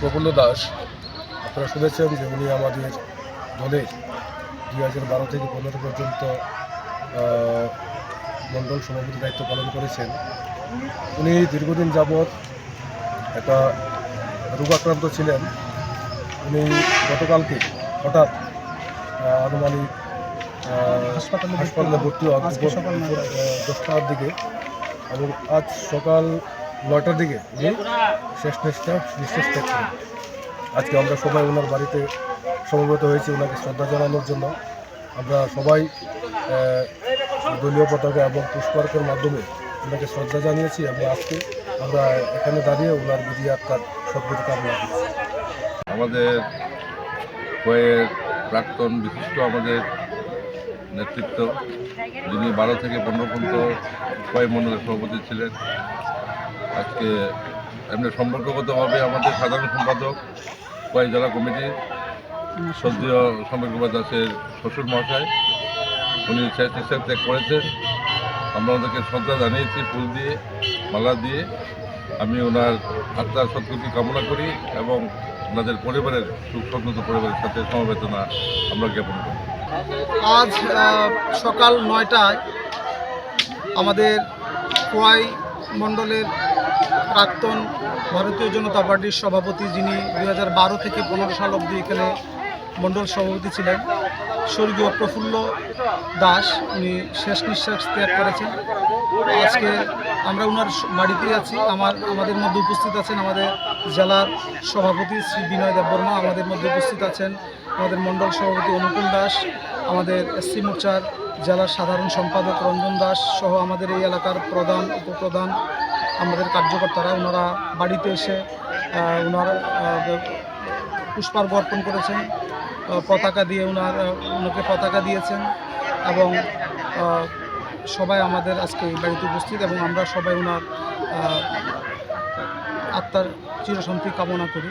প্রফুল্ল দাস, আপনারা শুনেছেন যে উনি আমাদের দলের 2012 থেকে 15 পর্যন্ত মণ্ডল সভাপতির দায়িত্ব পালন করেছেন। উনি দীর্ঘদিন যাবৎ একটা রোগাক্রান্ত ছিলেন। উনি গতকালকে হঠাৎ আনুমানিক হাসপাতালে ভর্তি হন 10টার দিকে এবং আজ সকাল 9টার দিকে উনি শেষ নিঃশ্বাস ত্যাগ করেন। আজকে আমরা সবাই ওনার বাড়িতে সমবেত হয়েছি ওনাকে শ্রদ্ধা জানানোর জন্য। আমরা সবাই দলীয় পতাকা এবং পুষ্পার্ঘের মাধ্যমে ওনাকে শ্রদ্ধা জানিয়েছি এবং আজকে আমরা এখানে দাঁড়িয়ে ওনার বিধি আত্মার সদ্গতি কামনা করছি। আমাদের কয়ের প্রাক্তন বিশিষ্ট আমাদের নেতৃত্ব, যিনি 12 থেকে 15 পর্যন্ত কয় মণ্ডলের সভাপতি ছিলেন, আজকে এমনি সম্পর্কগতভাবে আমাদের সাধারণ সম্পাদক কয় জেলা কমিটির সদ্য সম্পর্কবাদ দাসের শ্বশুর মহাশয়, উনি শেষ নিঃশ্বাস ত্যাগ করেছেন। আমরা ওনাদেরকে শ্রদ্ধা জানিয়েছি ফুল দিয়ে, মালা দিয়ে। আমি ওনার আত্মার সদ্গতি কামনা করি এবং ওনাদের পরিবারের সুখ সন্তত পরিবারের সাথে সমবেদনা আমরা জ্ঞাপন করি। আজ সকাল 9টায় আমাদের খোয়াই মণ্ডলের প্রাক্তন ভারতীয় জনতা পার্টির সভাপতি, যিনি 2012 থেকে 15 সাল অবধি এখানে মণ্ডল সভাপতি ছিলেন, স্বর্গীয় প্রফুল্ল দাস, উনি শেষ নিঃশ্বাস ত্যাগ করেছেন। আজকে আমরা ওনার বাড়িতে আছি। আমাদের মধ্যে উপস্থিত আছেন আমাদের জেলার সভাপতি শ্রী বিনয় দেববর্মা, আমাদের মধ্যে উপস্থিত আছেন আমাদের মণ্ডল সভাপতি অনুকূল দাস, আমাদের এসসি মোর্চার জেলার সাধারণ সম্পাদক রঞ্জন দাস সহ আমাদের এই এলাকার প্রধান উপপ্রধান আমাদের কার্যকর্তারা। ওনারা বাড়িতে এসে পুষ্পার্ঘ্য অর্পণ করেছেন, পতাকা দিয়ে ওনাকে পতাকা দিয়েছেন এবং সবাই আমাদের আজকে এই বাড়িতে উপস্থিত এবং আমরা সবাই ওনার আত্মার চিরশান্তি কামনা করি।